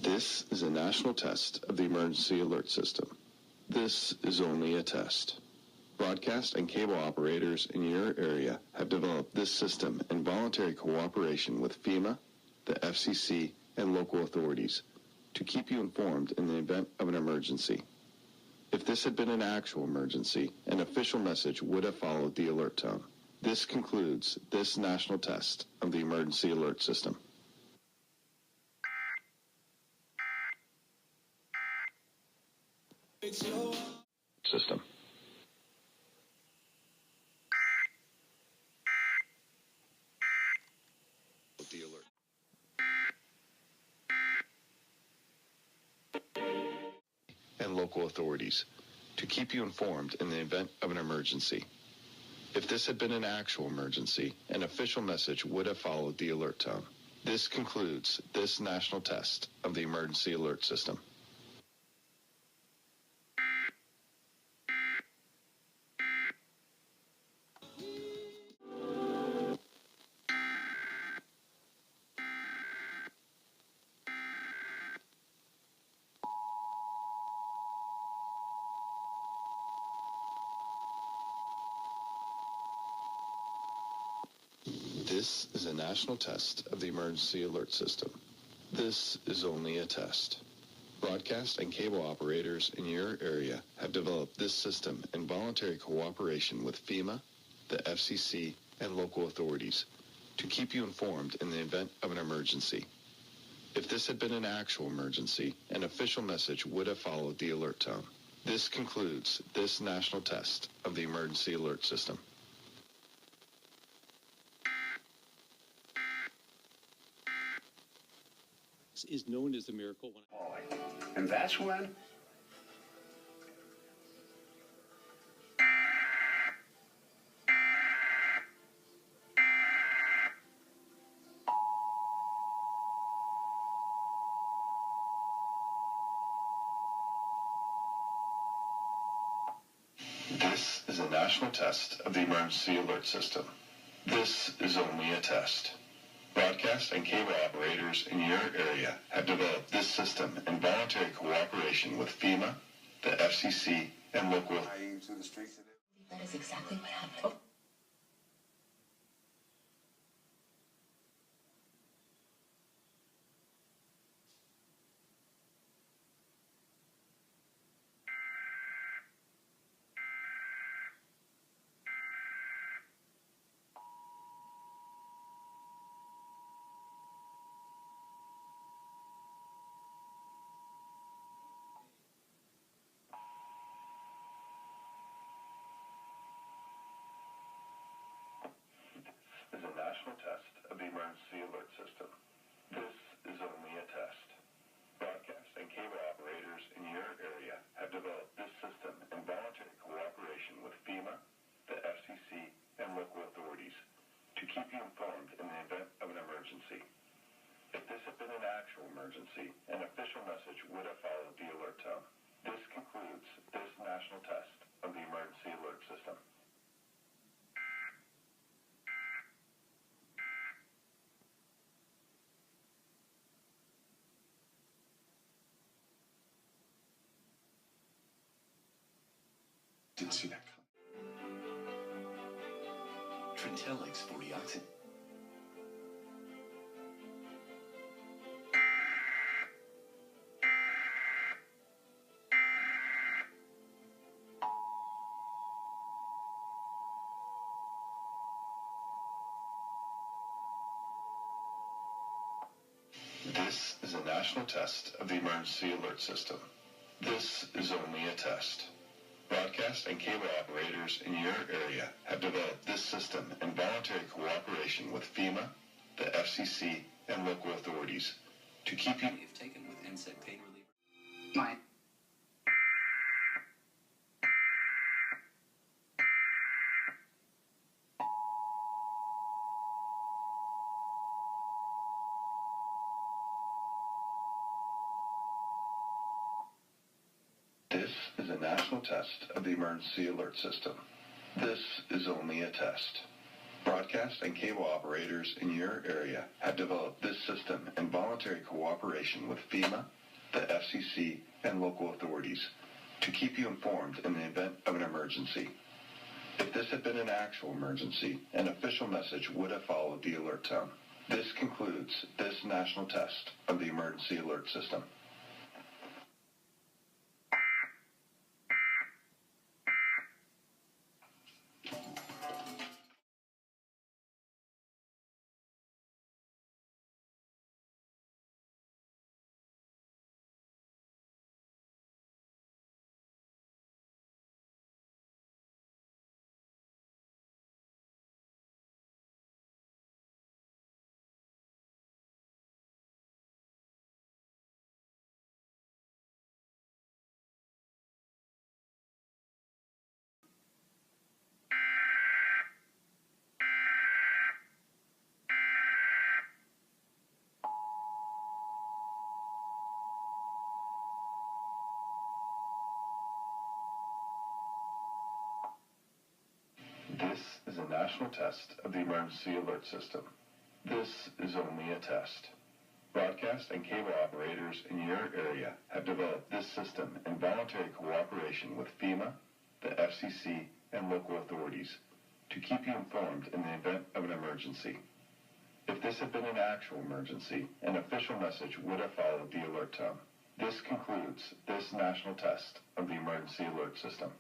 This is a national test of the emergency alert system. This is only a test. Broadcast and cable operators in your area have developed this system in voluntary cooperation with FEMA, the FCC, and local authorities to keep you informed in the event of an emergency. If this had been an actual emergency, an official message would have followed the alert tone. This concludes this national test of the emergency alert system. System. The alert. And local authorities to keep you informed in the event of an emergency. If this had been an actual emergency, an official message would have followed the alert tone. This concludes this national test of the emergency alert system. This is a national test of the emergency alert system. This is only a test. Broadcast and cable operators in your area have developed this system in voluntary cooperation with FEMA, the FCC, and local authorities to keep you informed in the event of an emergency. If this had been an actual emergency, an official message would have followed the alert tone. This concludes this national test of the emergency alert system. Is known as the miracle. And that's when This is a national test of the emergency alert system. This is only a test. Broadcast and cable operators in your area have developed this system in voluntary cooperation with FEMA, the FCC, and local. That is exactly what happened. Is a national test of the emergency alert system. This is only a test. Broadcast and cable operators in your area have developed this system in voluntary cooperation with FEMA, the FCC, and local authorities to keep you informed in the event of an emergency. If this had been an actual emergency, an official message would have followed the alert tone. This concludes this national test of the emergency alert system. didn't see that coming. Trintellix 40 oxygen. This is a national test of the emergency alert system. This is only a test. Broadcast and cable operators in your area have developed this system in voluntary cooperation with FEMA, the FCC, and local authorities to keep you. If taken with NSAID pain reliever. Right. This is a national test of the emergency alert system. This is only a test. Broadcast and cable operators in your area have developed this system in voluntary cooperation with FEMA, the FCC, and local authorities to keep you informed in the event of an emergency. If this had been an actual emergency, an official message would have followed the alert tone. This concludes this national test of the emergency alert system. This is a national test of the emergency alert system. This is only a test. Broadcast and cable operators in your area have developed this system in voluntary cooperation with FEMA, the FCC, and local authorities to keep you informed in the event of an emergency. If this had been an actual emergency, an official message would have followed the alert tone. This concludes this national test of the emergency alert system.